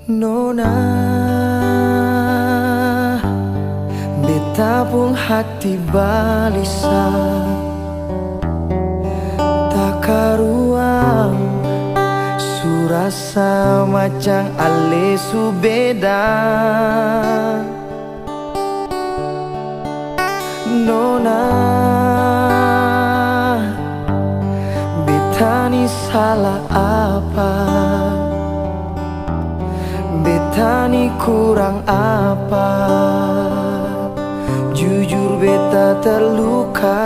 Nona, beta pun hati balisa tak karuang surasa macam ale su beda. Nona, beta ni salah apa? Beta ni kurang apa? Jujur beta terluka.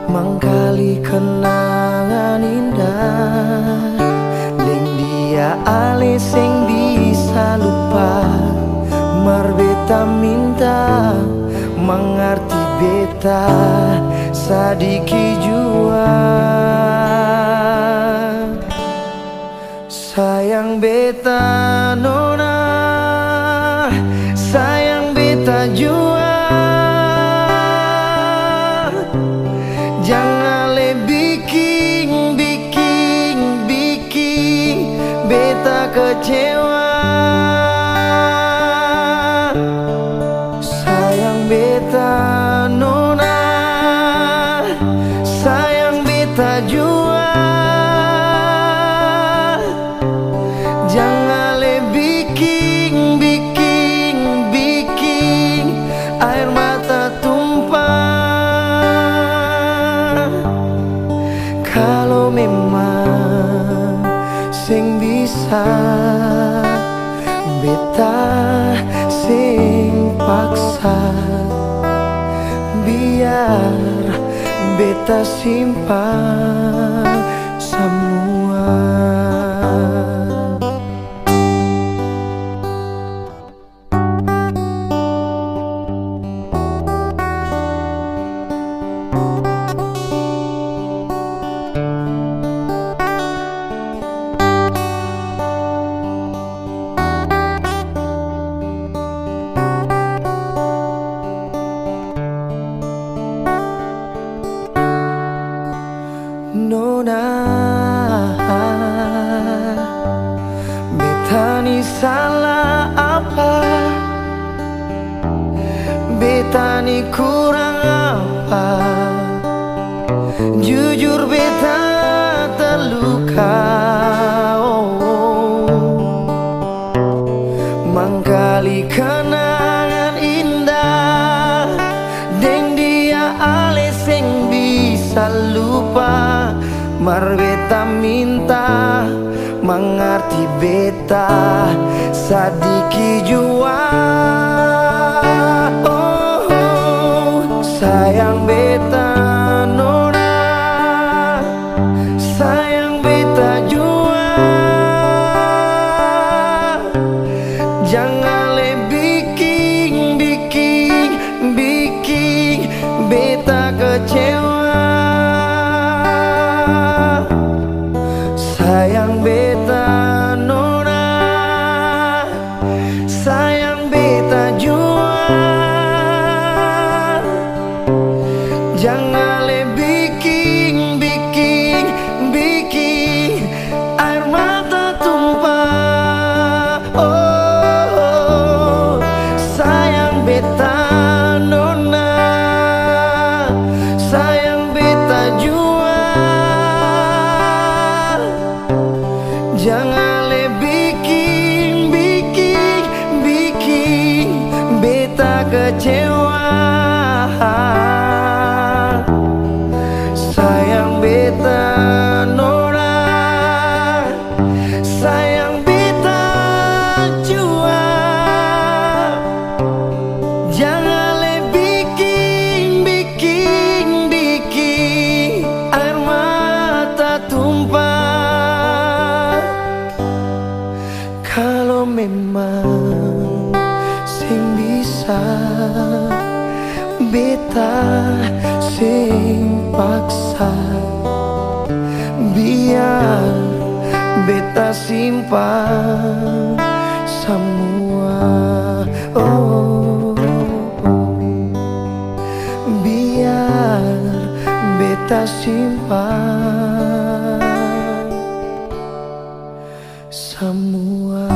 Mangkali kenangan indah deng dia ale seng bisa lupa. Mar beta minta mengerti beta sadiki jua. Sayang beta nona, sayang beta jua. Jangan le bikin beta kecewa. Sayang beta nona, sayang beta jua. Jangan le bikin air mata tumpah. Kalau memang sing bisa beta sing paksa, biar beta simpan semua. Nona, beta ni salah apa? Beta ni kurang apa? Jujur beta terluka. Mangkali kenangan indah deng dia ale seng bisa lupa. Mar beta minta mengerti beta sadiki jua. Sayang beta nona, sayang beta jua. Jangan le bikin beta kecewa. Sayang beta nona, sayang beta jua. Jangan le bikin air mata tumpah. Sayang beta nona, sayang beta jua. Jangan le bikin beta kecewa. Sayang beta nona, sayang beta jua. Jangan le bikin beta simpan semua. Oh, biar beta simpan semua.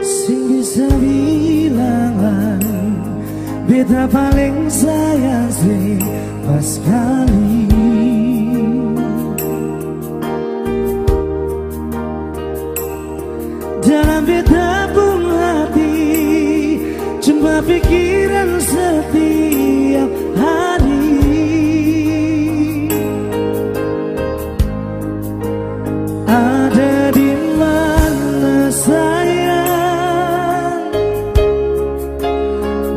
Sing bisa bilang beta paling sayang sih pas kali. Dalam beta pun hati cuma pikiran setiap hari. Ada di mana sayang,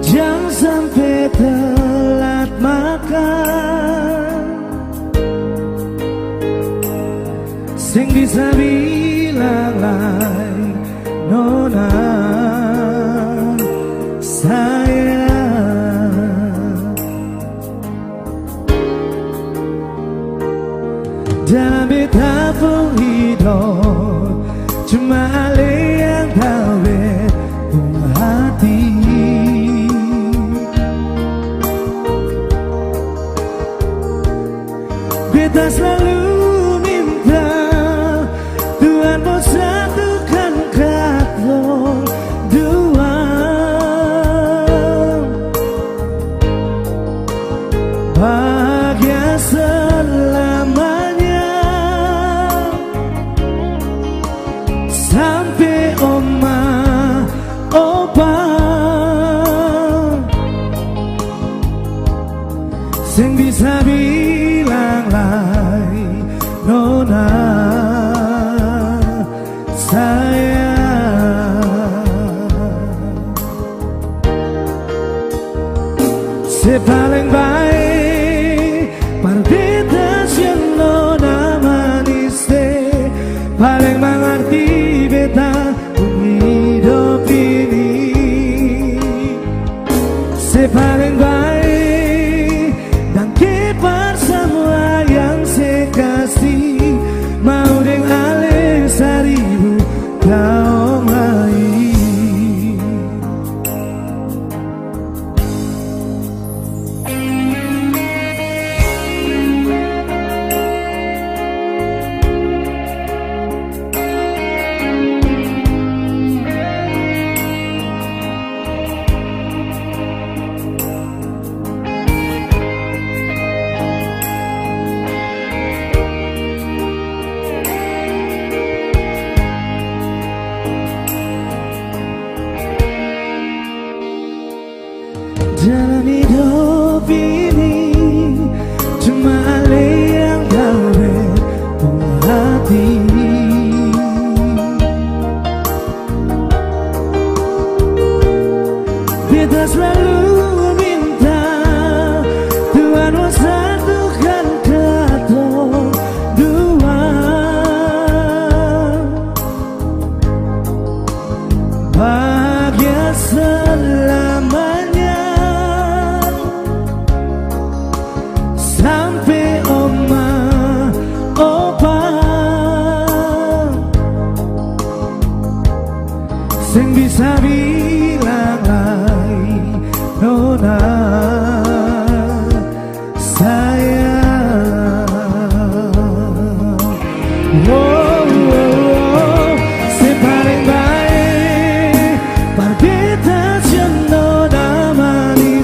jangan sampai telat makan. Sing bisa bilang lai nona sayang. Dalam beta pun hidup cuma ale yang tahu pun hati. Beta selalu minta Tuhan mau satukan katong dua, bahagia selamanya sampai oma opa. Sing bisa bilang lai nona sayang. Se paling baik parbitas yang nona manis deh, paling mengerti beta hidup ini. Se paling baik dan kipar semua yang saya kasih, mau deng ale seribu tahun lagi. Dalam hidup ini cuma ale yang tahu pun hati. Beta selalu minta Tuhan mau satukan katong dua, bahagia selamanya sampai oma opa. Sing bisa bilang lai nona sayang. Oh, se paling baik parbitas yang nona manis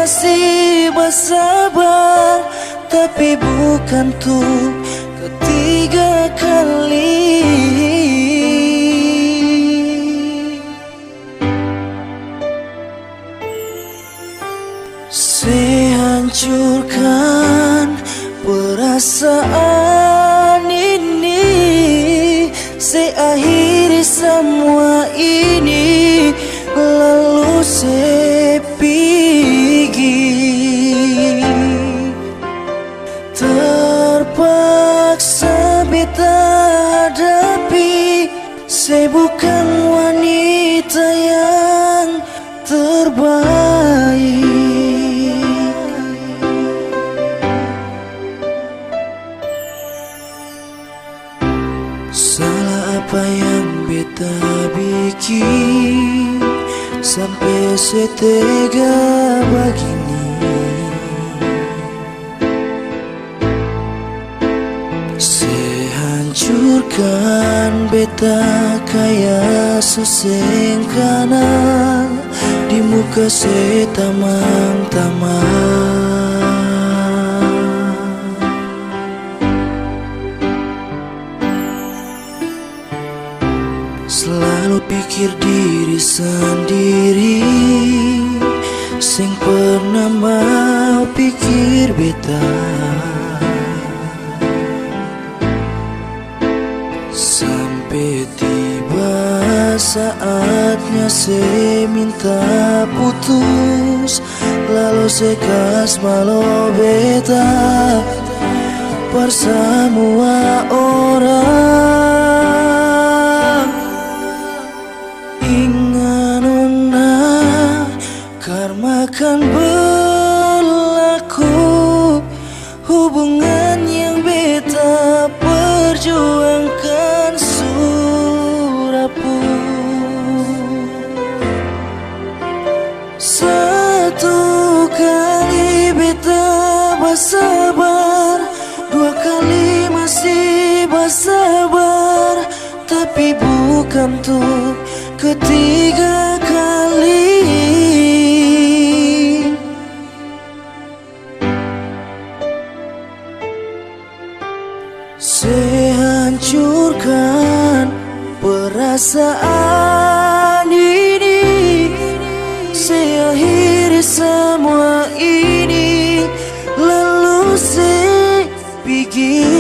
masih bersabar, tapi bukan untuk ketiga kali. Saya hancurkan perasaan ini, saya akhiri semua ini, lalu saya pergi. Terpaksa beta hadapi, saya bukan wanita yang terbaik. Salah apa yang beta bikin sampai setega begini? Saya hancurkan beta kayak sesengkana, di muka saya tamang-tamang. Selalu pikir diri sendiri, sing pernah mau pikir beta. Sampai tiba saatnya saya minta putus, lalu saya kas malu beta per semua orang. Ingat nona, karma kan berlaku, hubungan yang beta perjuangkan surapu. Satu kali beta bersabar, dua kali masih bersabar, tapi bukan untuk ketiga kali. Saya hancurkan perasaan ini, saya akhiri semua ini, lalu saya pergi.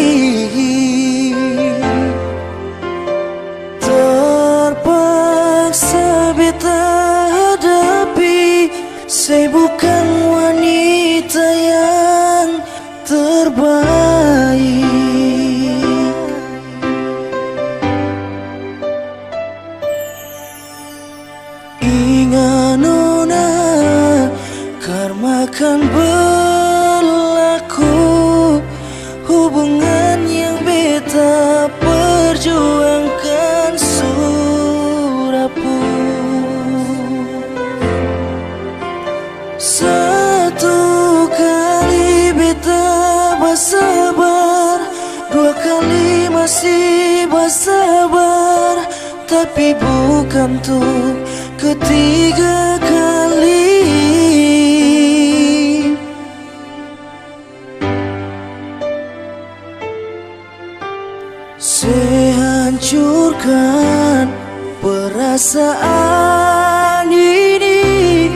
Terpaksa beta hadapi, saya bukan wanita yang terbaik. Ingat nona, karma kan berlaku, hubungan yang beta perjuangkan surapu. Satu kali beta bersabar, dua kali masih bersabar, tapi bukan untuk ketiga kali. Saya hancurkan perasaan ini,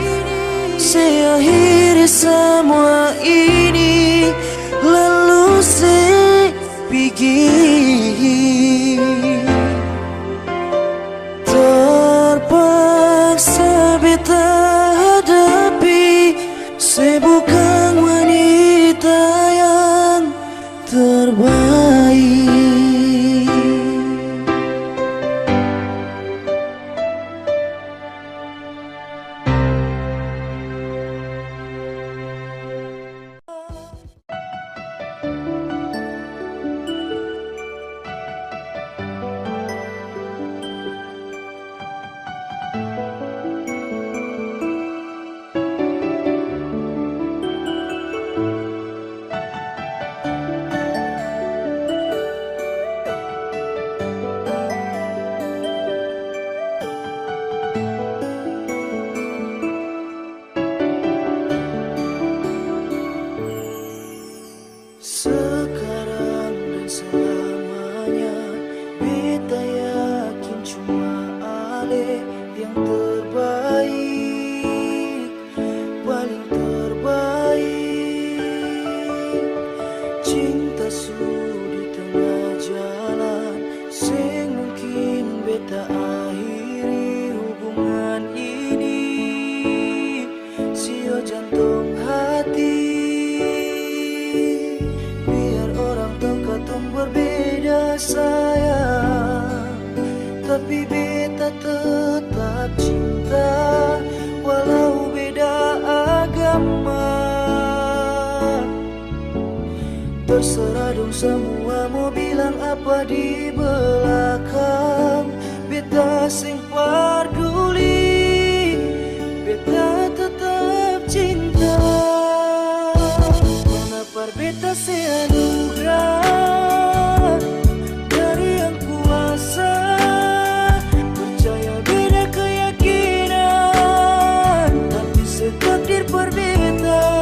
saya akhiri semua ini, lalu saya pergi. Terpaksa beta hadapi, saya bukan wanita yang terbaik. sing mungkin beta akhiri hubungan ini. Sio jantung hati, biar orang tahu katong berbeda sayang, tapi beta tetap cinta walau beda agama. Terserah dong semua mau bilang apa di belakang, beta sing peduli, beta tetap cinta. Kenapa beta seanugerah dari yang kuasa, percaya beda keyakinan, tapi setakdir berbeda.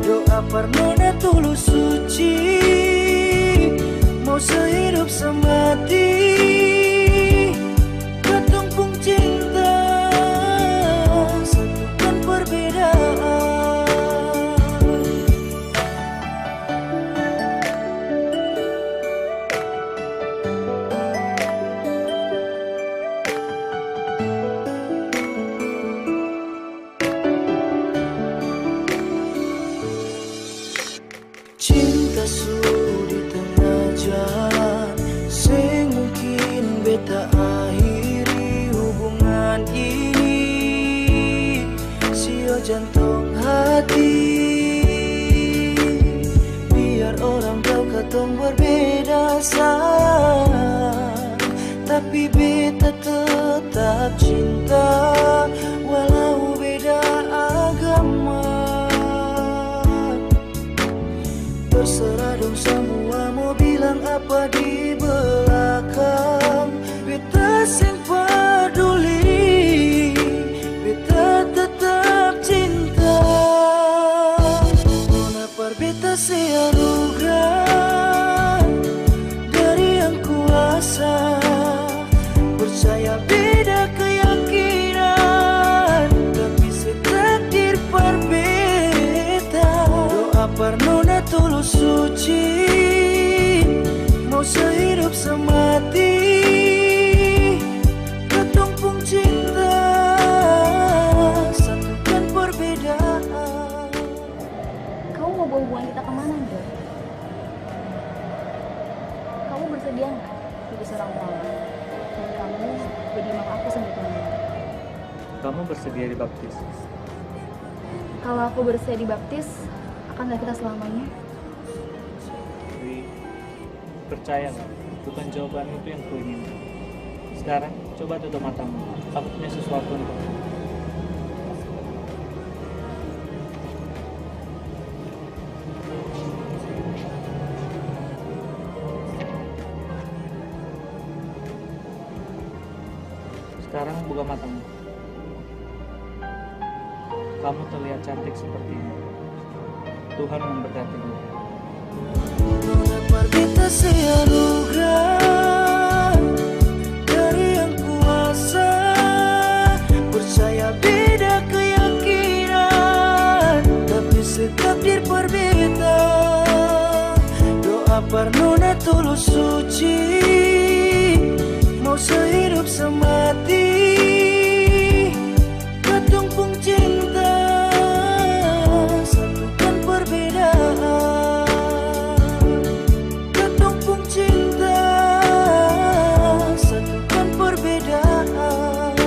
Doa Parnona tulus suci, mau sehidup semati, katong pun cinta, satukan perbedaan. Cinta di tengah jalan, sing mungkin beta akhiri hubungan ini. Sio jantung hati, biar orang tahu katong berbeda sayang, tapi beta tetap cinta walau beda agama. Terserah dong semua mau bilang apa di belakang, beta sing peduli, beta tetap cinta. Kenapa beta seanugerah dari yang kuasa, percaya beda keyakinan, tapi setakdir berbeda. Doa Parnona tulus suci, mau sehidup semati, katong pun cinta, satukan perbedaan. Kamu mau bawa hubungan kita kemana, Joy? Kamu bersedia nggak jadi seorang mama? Dan kamu jadi mama aku sampai kemana? Kamu bersedia dibaptis? Kalau aku bersedia dibaptis, akankah kita selamanya? Tapi percayalah, bukan jawaban itu yang kuinginkan. Sekarang coba tutup matamu. Aku punya sesuatu untukmu. Sekarang buka matamu. Kamu terlihat cantik seperti ini. Tuhan memberkatimu. Kenapa beta seanugerah dari yang kuasa, percaya beda keyakinan, tapi setakdir berbeda. Doa Parnona tulus suci, mau sehidup semati, katong pun cinta, satukan perbedaan. Katong pun cinta, satukan perbedaan.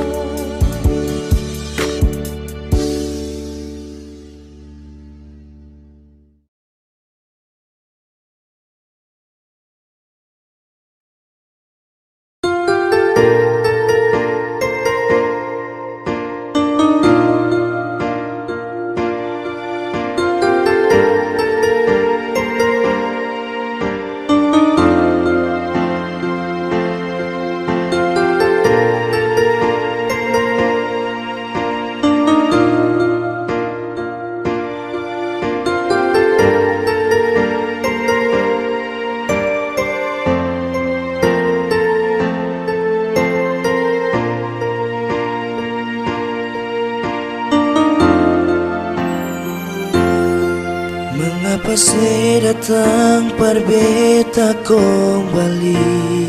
Mengapa saya datang perbeta kembali?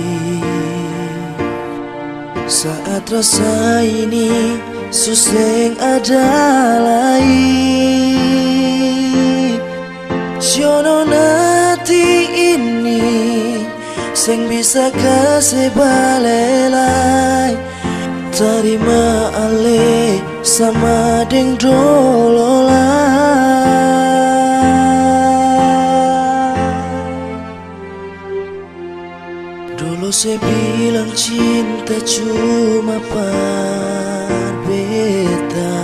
Saat rasa ini suseng ada lain, jono nanti ini sing bisa kasih balelai. Terima ale sama deng dolola. Dulu saya bilang cinta cuma beta.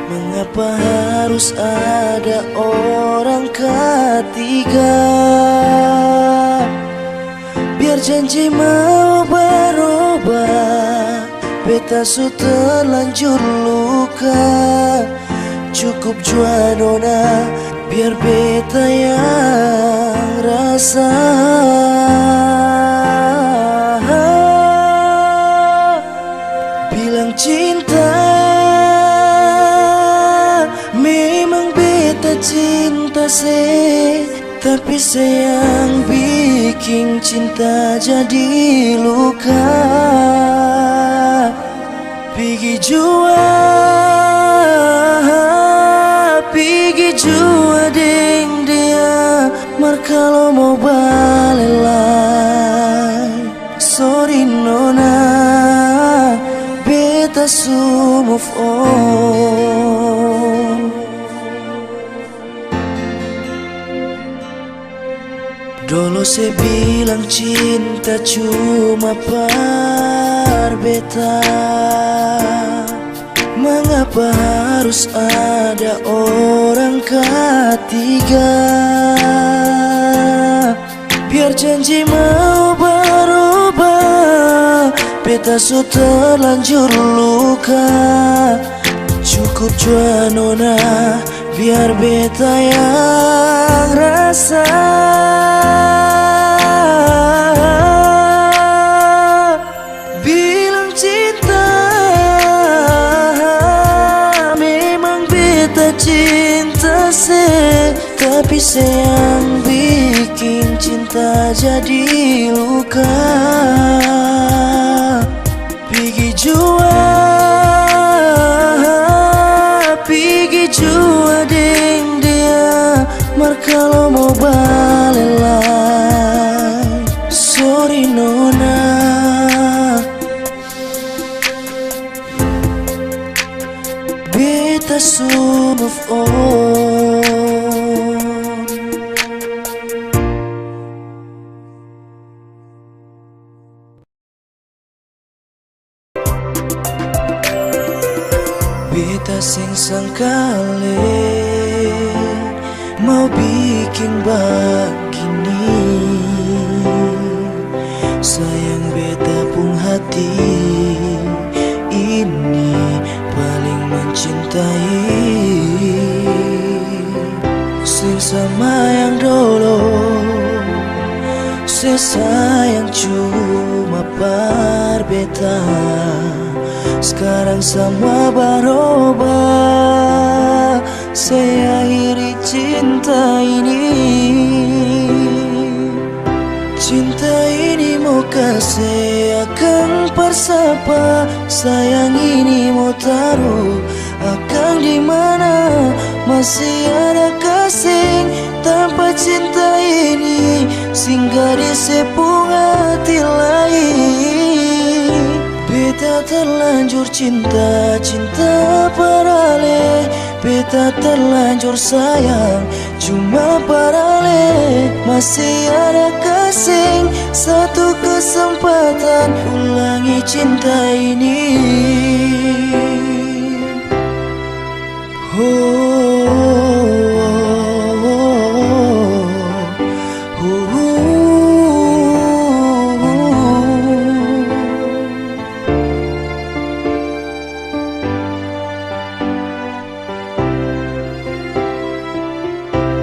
Mengapa harus ada orang ketiga? Biar janji mau berubah, beta su terlanjur luka. Cukup jua nona, biar beta yang rasa. Bilang cinta, memang beta cinta sih, tapi sayang bikin cinta jadi luka. Pergi jua deng dia, mar kalau mau balelai. Sorry nona, beta su move on. Dulu saya bilang cinta cuma beta. Mengapa harus ada orang ketiga? Biar janji mau berubah, beta su terlanjur luka. Cukup jua nona, biar beta yang rasa. Bilang cinta, memang beta cinta sih, tapi sayang bikin cinta jadi luka. Pergi jua deng dia, mar kalau mau balelai. Sorry nona, beta su move on. Beta sing sangkale mau bikin begini. Sayang beta pun hati ini paling mencintai. Sing sama yang dulu, sayang cuma beta. Sekarang semua berubah, saya akhiri cinta ini. Cinta ini mau kasih akan persapa, sayang ini mau taruh akan di mana. Masih ada kasih tanpa cinta ini, singgah di sepung hati lain. Beta terlanjur cinta parale, beta terlanjur sayang cuma parale. Masih ada kasih satu kesempatan, ulangi cinta ini.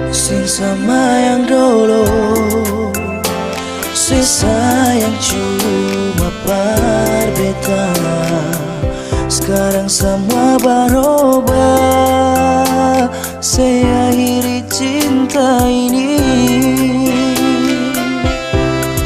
Sing sama yang dulu, sayang cuma beta. Sekarang semua berubah, saya akhiri cinta ini.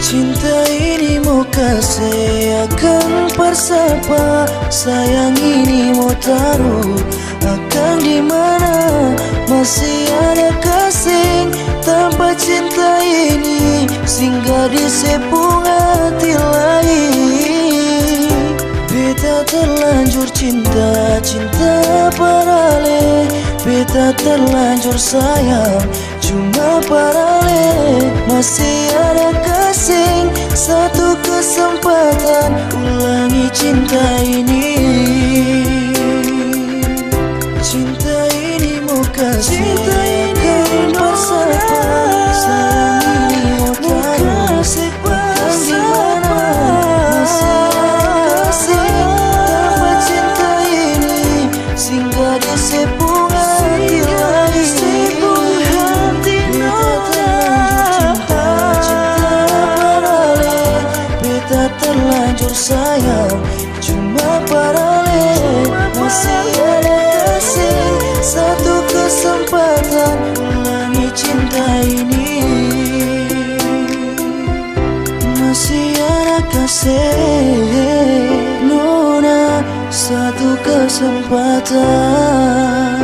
Cinta ini mau kasih akan bersapa. Sayang ini mau taruh akan dimana? Masih ada kasih tanpa cinta ini singgah di sepung hati lain. Beta terlanjur cinta, cinta parale. Beta terlanjur sayang, cuma parale. Masih ada kasih, satu kesempatan, ulangi cinta ini. Cinta ini mau kasih, cinta ini bersama. Sayang ini mau taruh akan dimana? Masih ada kasih tanpa cinta ini singgah di sepung hati lain. Beta terlanjur sayang, cuma parale. Masih ada kasih, satu kesempatan, ulangi cinta ini. Masih ada kasih, Nona, satu kesempatan.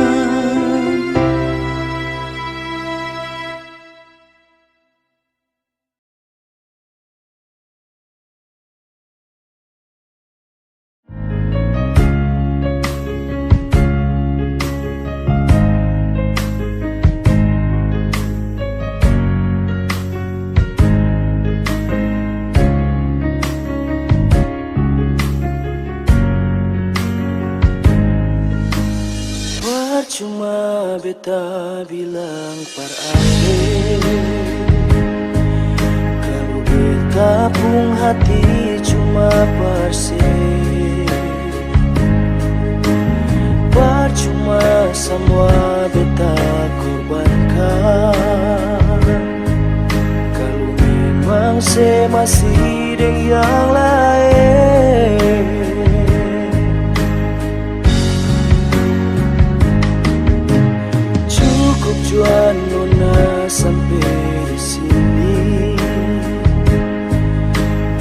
Percuma beta bilang par kalau beta pun hati cuma parse. Percuma semua beta korbankan kalau memang saya masih dengan yang lain. Tujuan Nona sampai di sini,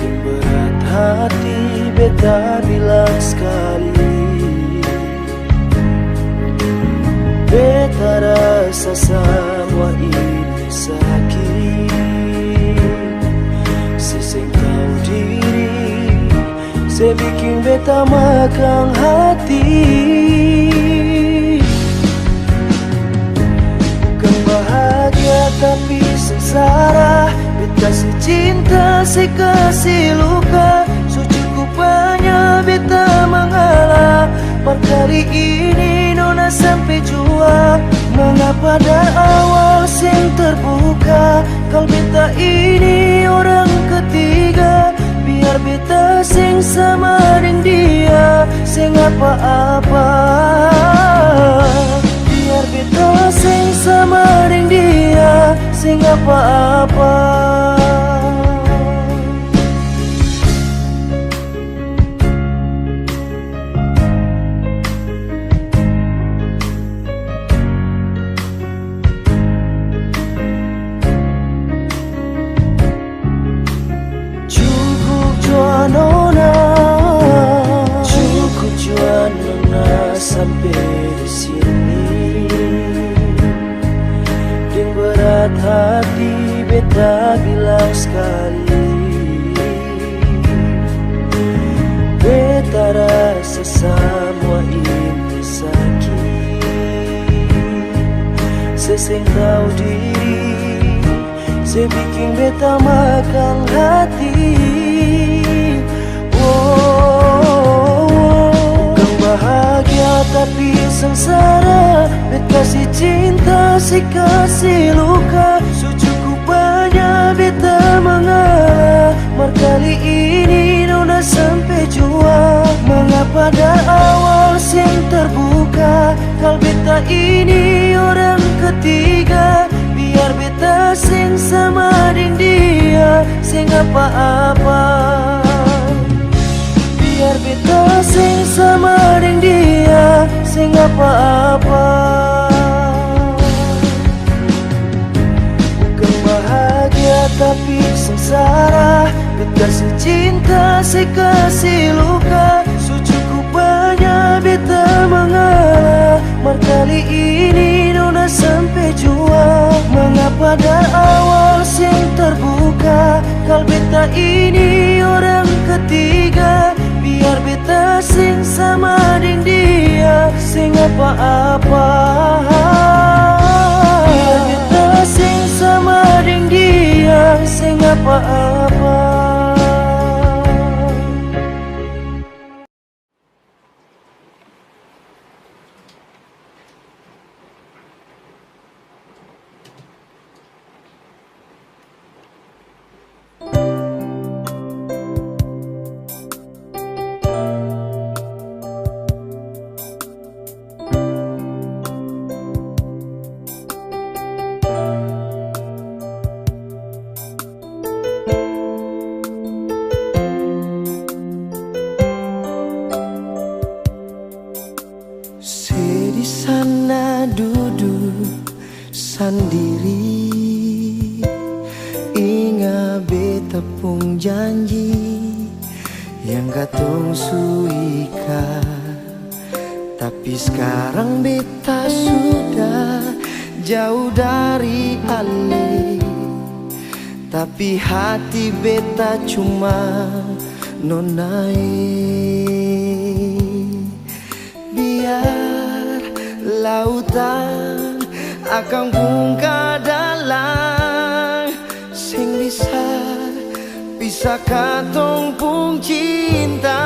dan berat hati beta bilang sekali, beta rasa semua ini sakit. Seseng tahu diri, saya bikin beta makan hati. Bahagia tapi sengsara, beta si cinta si kasih luka. So cukup banyak beta mengalah, per kali ini Nona sampai jua. Mengapa dari awal sing terbuka, kalau beta ini orang ketiga. Biar beta sing sama dengan dia, sing apa-apa. Biar beta sing sama dengan dia, sing apa-apa. Cukup jua Nona, cukup jua Nona sampai di sini. Berat hati beta bilang sekali, beta rasa semua ini sakit. Seseng tahu diri, saya bikin beta makan hati. Bukan bahagia tapi sengsara, beta si cinta si kasih luka. So cukup banyak beta mengalah, mar kali ini Nona sampai jua. Mengapa dari awal sing terbuka, kalau beta ini orang ketiga. Biar beta sing sama dengan dia, sing apa-apa. Biar beta sing sama dengan dia, sing apa-apa. Bukan bahagia tapi sengsara, beta si cinta si kasih luka. Su cukup banyak beta mengalah, mar kali ini nona sampai jua. Mengapa dari awal sing terbuka, kal beta ini orang ketiga. Biar beta sing sama ding dia, sing apa-apa. Biar beta sing sama ding dia, sing apa-apa. Di sana duduk sendiri, ingat beta pun janji yang katong suika. Tapi sekarang beta sudah jauh dari ale, tapi hati beta cuma nonai. Biar lautan akan pun kadalang, sing bisa katong pun cinta.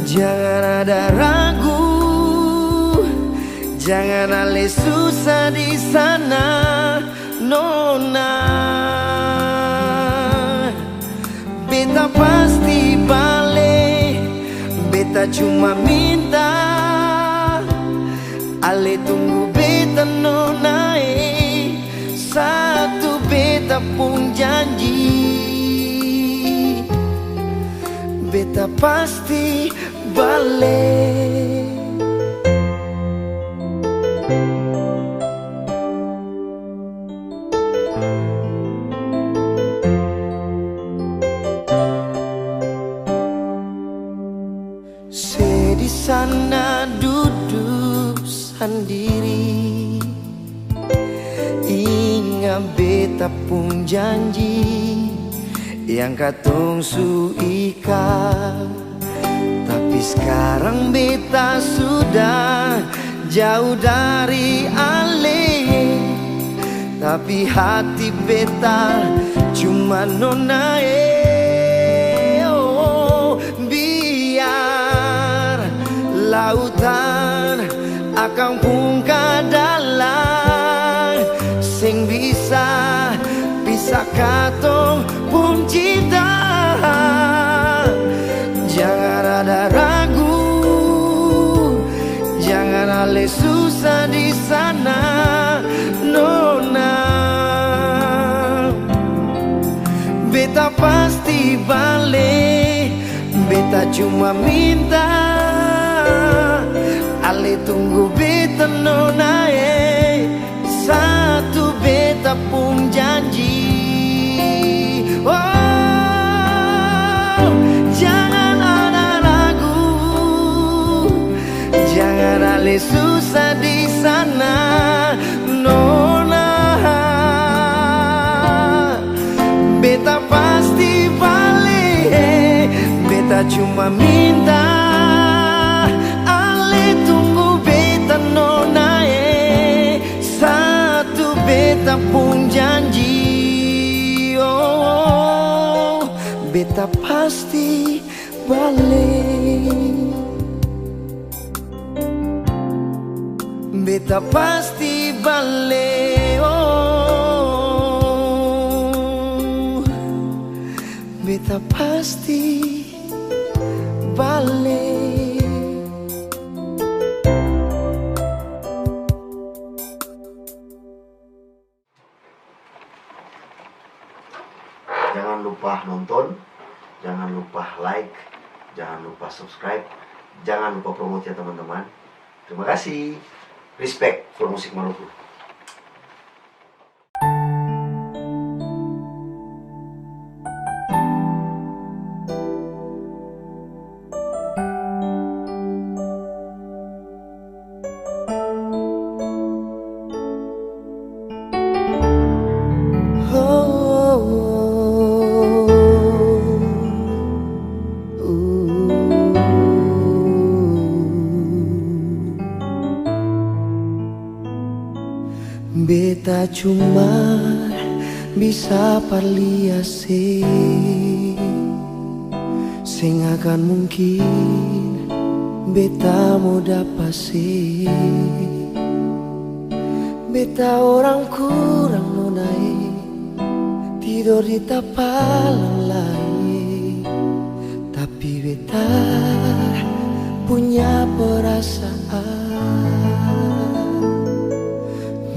Jangan ada ragu, jangan ale susah di sana, nona. Beta pasti balik, beta cuma minta ale tunggu beta nona. Satu beta pun janji, beta pasti balik. Di sana duduk sendiri, ingat beta pun janji yang katong suika. Tapi sekarang beta sudah jauh dari ale, tapi hati beta cuma nona. Lautan akan pun kadalang, sing bisa katong pun cinta. Jangan ada ragu, jangan ale susah di sana, nona. Beta pasti balik, beta cuma minta ale tunggu beta nona. Satu beta pun janji, oh, jangan ada ragu, jangan ale susah di sana, nona. Beta pasti balik, beta cuma minta nona. Satu beta pun janji, oh, beta pasti balik, beta pasti balik, oh, beta pasti balik. Jangan lupa nonton, jangan lupa like, jangan lupa subscribe, jangan lupa promote ya teman-teman. Terima kasih. Respect for musik Maluku. cuma bisa parliase, sing akan mungkin beta mau dapase. Beta orang kurang nonai, tidur di tapalang lain, tapi beta punya perasaan.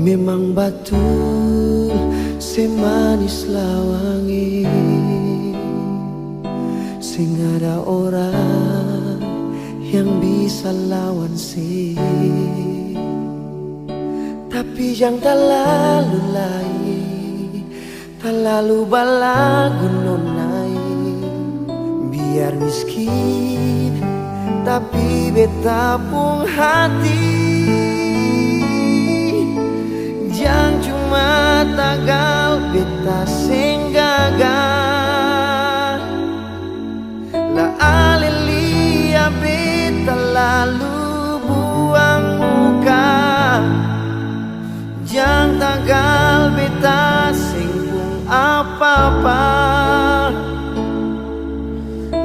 Memang betul semanis lawangi, sing ada orang yang bisa lawan sih. Tapi jangan terlalu lagi, terlalu balagu nonai. Biar miskin tapi beta pun hati. Jangan cuma tagal beta sing gagal. La alelia beta lalu buang muka. Jangan tagal beta sing pun apa-apa.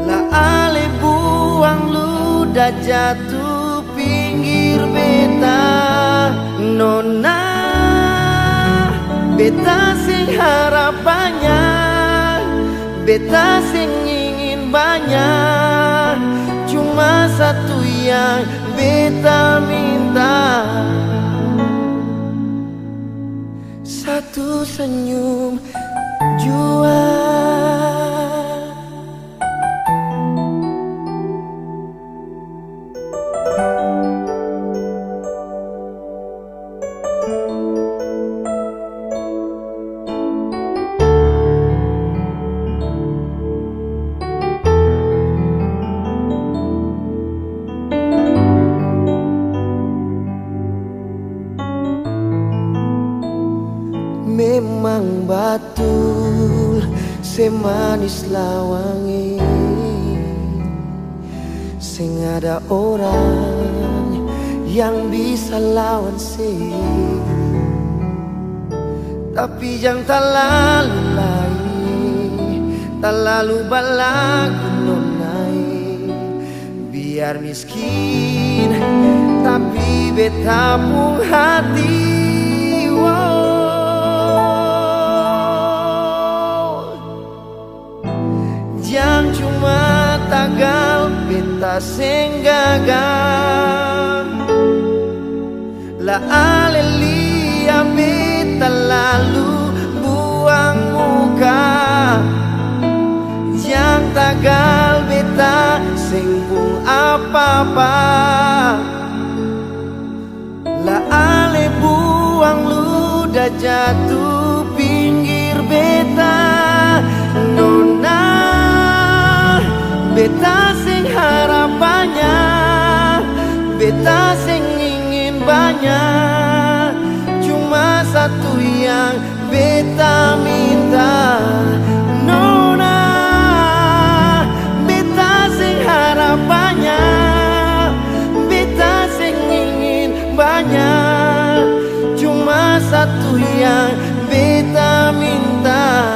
La ale buang ludah jatuh pinggir beta. Nona beta sing harapannya, beta sing ingin banyak. Cuma satu yang beta minta, satu senyum jua. Memang betul semanis lawangi, sing ada orang yang bisa lawan sih. Tapi jangan terlalu lagi, terlalu balagu nonai. Biar miskin tapi beta pun hati. Wow. Jangan cuma tagal beta sing gagal. La alelia beta lalu buang muka. Jangan tagal beta sing pun apa-apa. La ale buang ludah jatuh pinggir beta. Nona beta sing harapannya, beta sing ingin banyak. Cuma satu yang beta minta. Nona beta sing harapannya, beta sing ingin banyak. Cuma satu yang beta minta,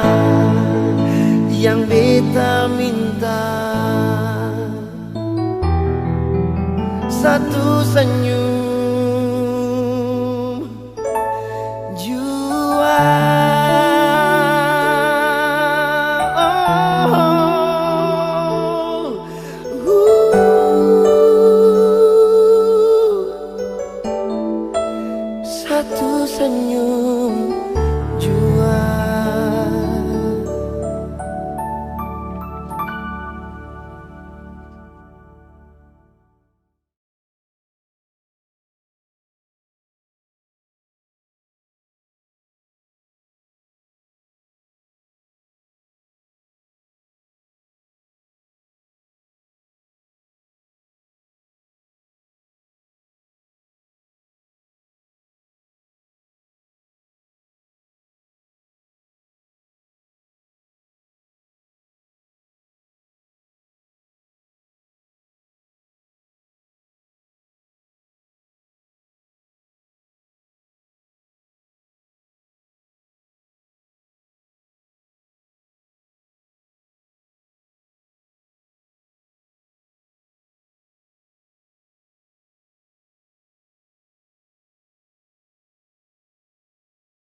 yang beta minta, satu senyum.